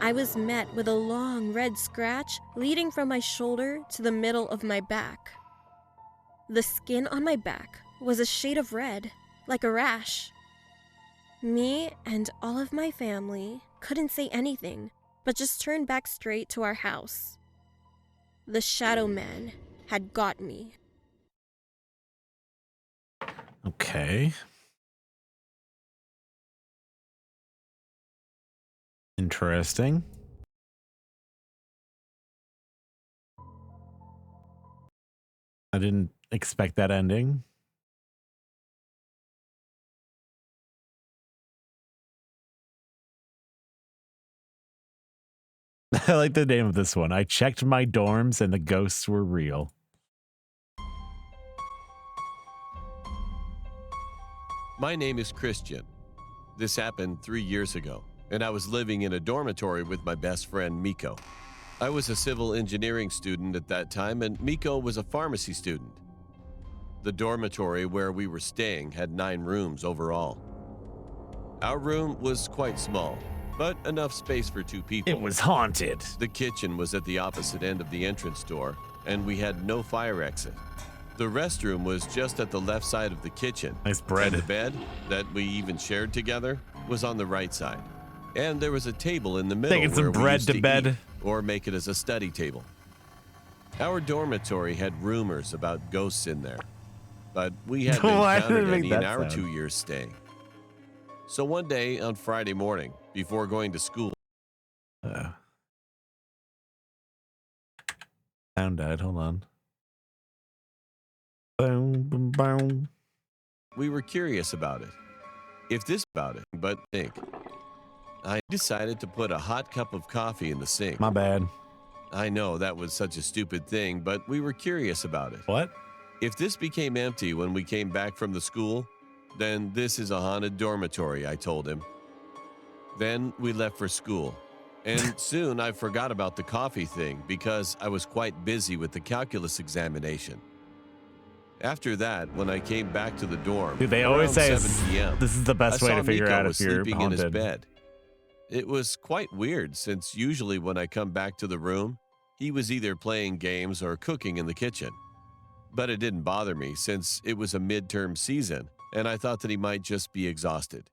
T: I was met with a long red scratch leading from my shoulder to the middle of my back. The skin on my back was a shade of red, like a rash. Me and all of my family couldn't say anything, but just turned back straight to our house. The Shadow Man had got me.
B: Okay. Interesting. I didn't expect that ending. I like the name of this one. I checked my dorms and the ghosts were real.
U: My name is Christian. This happened 3 years ago, and I was living in a dormitory with my best friend, Miko. I was a civil engineering student at that time, and Miko was a pharmacy student. The dormitory where we were staying had 9 rooms overall. Our room was quite small, but enough space for 2 people.
B: It was haunted.
U: The kitchen was at the opposite end of the entrance door, and we had no fire exit. The restroom was just at the left side of the kitchen.
B: Nice bread.
U: And the bed, that we even shared together, was on the right side. And there was a table in the middle
B: Taking
U: where
B: some
U: we
B: bread
U: used
B: to
U: to
B: bed.
U: eat, or make it as a study table. Our dormitory had rumors about ghosts in there, but we hadn't
B: Why did
U: encountered
B: it make
U: any in
B: that
U: our
B: sound?
U: 2 years staying. So one day on Friday morning, before going to school,
B: sound died. Hold on. Boom, boom, boom.
U: we were curious about it. But I decided to put a hot cup of coffee in the sink.
B: My bad.
U: I know that was such a stupid thing, but we were curious about it.
B: What?
U: If this became empty when we came back from the school, then this is a haunted dormitory, I told him. Then we left for school. And soon I forgot about the coffee thing because I was quite busy with the calculus examination. After that, when I came back to the dorm,
B: Dude, they always
U: around
B: say
U: 7 p.m.,
B: this is the best way
U: I
B: to
U: saw
B: figure
U: Miko
B: out
U: was
B: if you're
U: sleeping in his
B: haunted.
U: bed. It was quite weird since usually when I come back to the room, he was either playing games or cooking in the kitchen. But it didn't bother me since it was a midterm season and I thought that he might just be exhausted.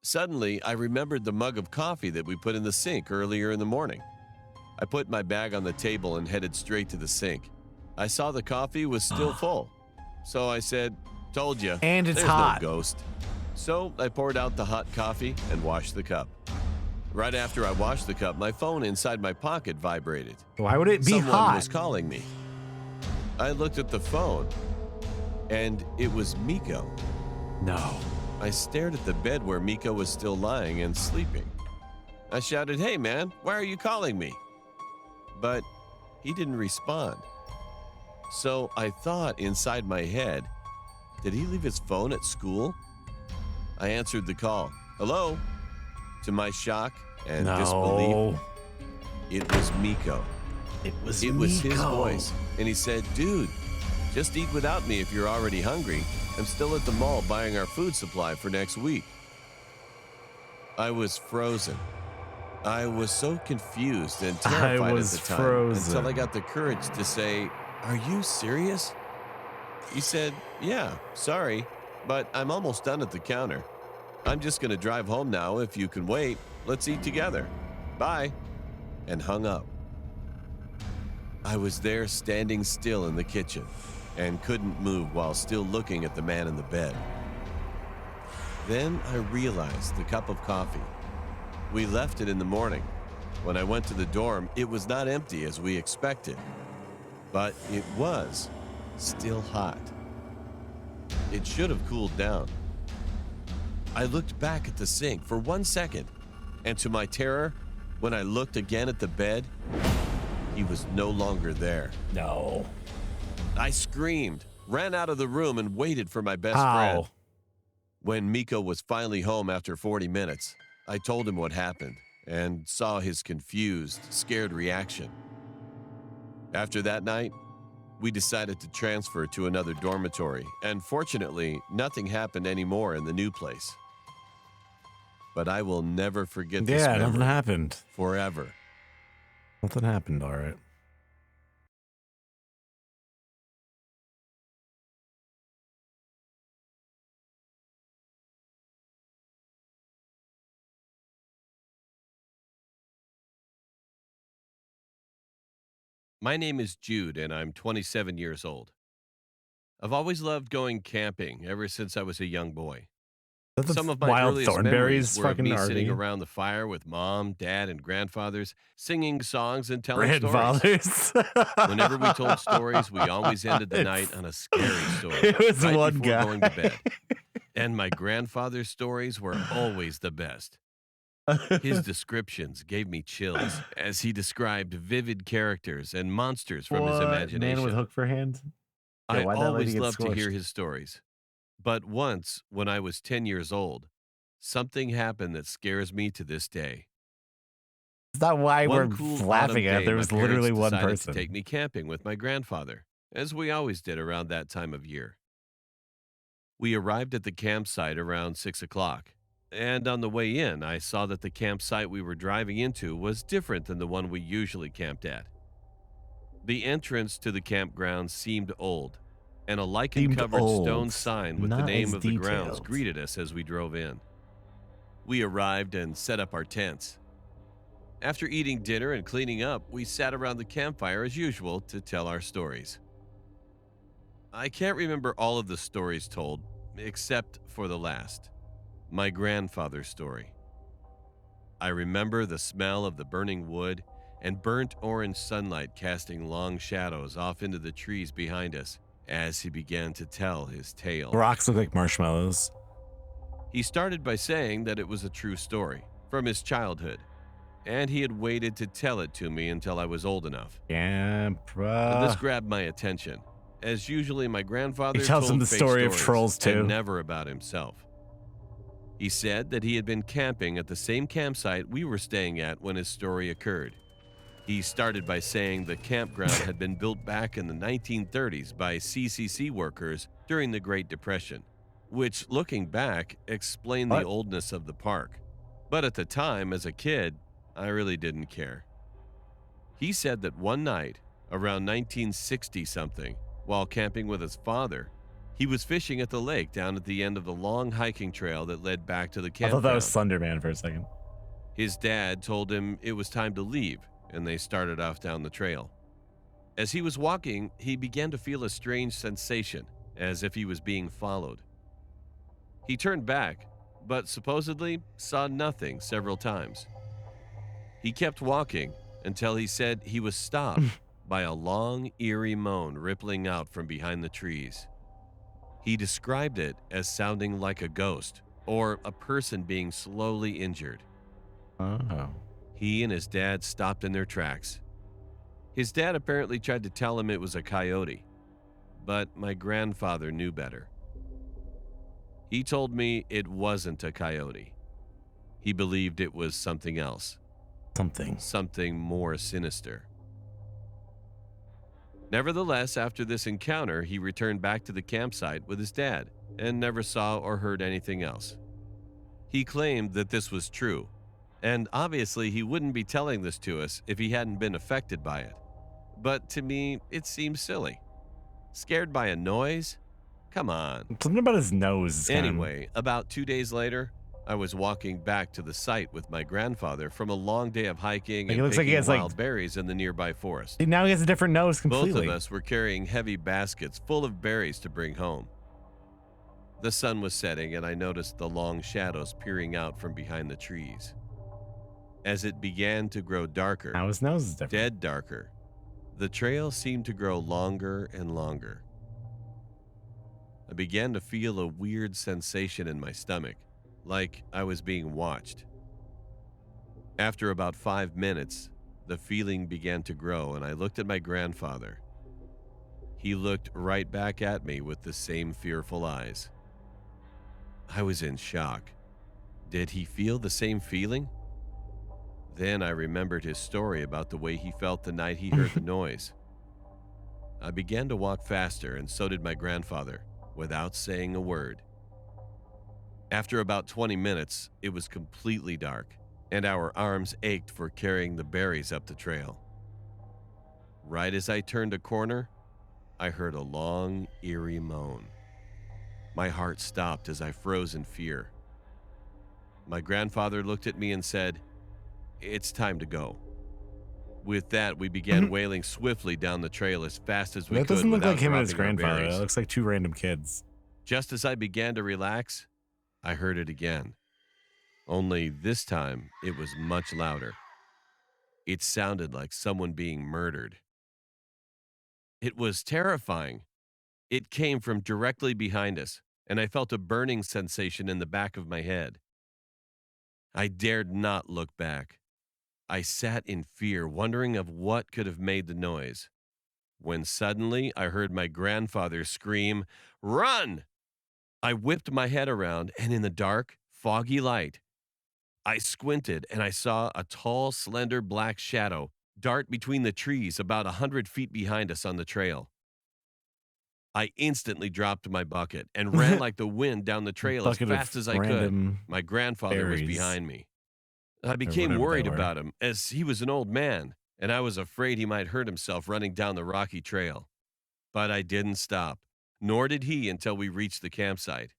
U: Suddenly, I remembered the mug of coffee that we put in the sink earlier in the morning. I put my bag on the table and headed straight to the sink. I saw the coffee was still full. So I said, "Told you,
B: And it's
U: there's
B: hot."
U: no ghost." So I poured out the hot coffee and washed the cup. Right after I washed the cup, my phone inside my pocket vibrated.
B: Why would it be
U: Someone
B: hot?
U: was calling me. I looked at the phone, and it was Miko.
B: No.
U: I stared at the bed where Miko was still lying and sleeping. I shouted, "Hey man, why are you calling me?" But he didn't respond. So I thought inside my head, did he leave his phone at school? I answered the call. "Hello?" To my shock and disbelief, it was Miko.
B: It was
U: his voice. And he said, "Dude, just eat without me if you're already hungry. I'm still at the mall buying our food supply for next week." I was frozen. I was so confused and terrified at the time until I got the courage to say, "Are you serious?" He said, "Yeah, sorry, but I'm almost done at the counter. I'm just going to drive home now if you can wait. Let's eat together. Bye." And hung up. I was there standing still in the kitchen and couldn't move while still looking at the man in the bed. Then I realized the cup of coffee. We left it in the morning. When I went to the dorm, it was not empty as we expected, but it was still hot. It should have cooled down. I looked back at the sink for 1 second, and to my terror, when I looked again at the bed, he was no longer there.
B: No.
U: I screamed, ran out of the room, and waited for my best
B: Ow.
U: friend. When Miko was finally home after 40 minutes, I told him what happened and saw his confused, scared reaction. After that night, we decided to transfer to another dormitory, and fortunately, nothing happened anymore in the new place. But I will never forget this
B: Yeah,
U: memory.
B: nothing happened.
U: Forever.
B: Nothing happened, all right.
U: My name is Jude, and I'm 27 years old. I've always loved going camping ever since I was a young boy.
B: That's the
U: Some of my
B: wild
U: earliest
B: thornberries
U: memories were of
B: fucking
U: me sitting
B: RV.
U: around the fire with mom, dad, and grandfathers, singing songs and telling stories.
B: Grandfathers.
U: Whenever we told stories, we always ended the night on a scary story.
B: It was
U: right
B: one
U: before
B: guy.
U: going to bed. And my grandfather's stories were always the best. His descriptions gave me chills as he described vivid characters and monsters from his
B: What?
U: imagination.
B: Man with hook for hands?
U: I
B: Yeah, why'd that lady
U: always
B: get
U: loved to hear
B: squished?
U: his stories. But once, when I was 10 years old, something happened that scares me to this day.
B: Is that why
U: One
B: we're
U: cool
B: laughing
U: autumn
B: at?
U: day,
B: There
U: my
B: was
U: parents
B: literally one
U: decided
B: person.
U: to take me camping with my grandfather. as we always did around that time of year. We arrived at the campsite around 6 o'clock, and on the way in, I saw that the campsite we were driving into was different than the one we usually camped at. The entrance to the campground seemed old, and a lichen-covered stone sign with the
B: not
U: name
B: as
U: of the grounds
B: detailed.
U: greeted us as we drove in. We arrived and set up our tents. After eating dinner and cleaning up, we sat around the campfire as usual to tell our stories. I can't remember all of the stories told, except for the last, my grandfather's story. I remember the smell of the burning wood and burnt orange sunlight casting long shadows off into the trees behind us as he began to tell his tale.
B: Rocks look like marshmallows.
U: He started by saying that it was a true story from his childhood, and he had waited to tell it to me until I was old enough.
B: Yeah,
U: This grabbed my attention, as usually my grandfather
B: He tells
U: told
B: him the
U: fake
B: story of
U: stories
B: trolls, too.
U: and never about himself. He said that he had been camping at the same campsite we were staying at when his story occurred. He started by saying the campground had been built back in the 1930s by CCC workers during the Great Depression, which, looking back, explained the oldness of the park. But at the time, as a kid, I really didn't care. He said that one night, around 1960-something, while camping with his father, he was fishing at the lake down at the end of the long hiking trail that led back to the
B: I
U: campground.
B: thought that was Slender Man for a second.
U: His dad told him it was time to leave, and they started off down the trail. As he was walking, he began to feel a strange sensation, as if he was being followed. He turned back, but supposedly saw nothing several times. He kept walking until he said he was stopped by a long, eerie moan rippling out from behind the trees. He described it as sounding like a ghost or a person being slowly injured.
B: Oh.
U: He and his dad stopped in their tracks. His dad apparently tried to tell him it was a coyote, but my grandfather knew better. He told me it wasn't a coyote. He believed it was something else. Something more sinister. Nevertheless, after this encounter, he returned back to the campsite with his dad and never saw or heard anything else. He claimed that this was true, and obviously he wouldn't be telling this to us if he hadn't been affected by it. But to me, it seems silly. Scared by a noise? Come on.
B: Something about his nose. Is
U: Anyway, about 2 days later, I was walking back to the site with my grandfather from a long day of hiking
B: Like, it
U: and
B: looks like he
U: picking
B: has,
U: wild berries in the nearby forest.
B: See, now he has a different nose completely.
U: Both of us were carrying heavy baskets full of berries to bring home. The sun was setting, and I noticed the long shadows peering out from behind the trees. As it began to grow darker,
B: now his nose is different.
U: Dead darker, the trail seemed to grow longer and longer. I began to feel a weird sensation in my stomach, like I was being watched. After about 5 minutes, the feeling began to grow, and I looked at my grandfather. He looked right back at me with the same fearful eyes. I was in shock. Did he feel the same feeling? Then I remembered his story about the way he felt the night he heard the noise. I began to walk faster, and so did my grandfather, without saying a word. After about 20 minutes, it was completely dark, and our arms ached for carrying the berries up the trail. Right as I turned a corner, I heard a long, eerie moan. My heart stopped as I froze in fear. My grandfather looked at me and said, "It's time to go." With that, we began wailing swiftly down the trail as fast as we could.
B: That doesn't look
U: without
B: like him and his
U: dropping our
B: grandfather.
U: berries.
B: That looks like two random kids.
U: Just as I began to relax, I heard it again. Only this time, it was much louder. It sounded like someone being murdered. It was terrifying. It came from directly behind us, and I felt a burning sensation in the back of my head. I dared not look back. I sat in fear, wondering of what could have made the noise, when suddenly I heard my grandfather scream, "Run!" I whipped my head around, and in the dark, foggy light, I squinted and I saw a tall, slender black shadow dart between the trees about 100 feet behind us on the trail. I instantly dropped my bucket and ran like the wind down the trail as fast as I could. My grandfather was behind me. I became worried about him, as he was an old man, and I was afraid he might hurt himself running down the rocky trail. But I didn't stop, nor did he until we reached the campsite.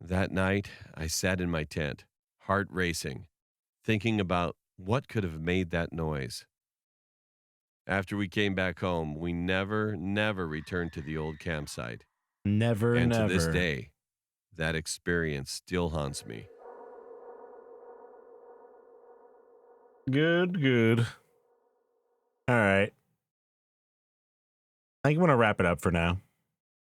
U: That night, I sat in my tent, heart racing, thinking about what could have made that noise. After we came back home, we never returned to the old campsite.
B: Never.
U: And to this day, that experience still haunts me.
B: Good. All right. I think I'm going to wrap it up for now.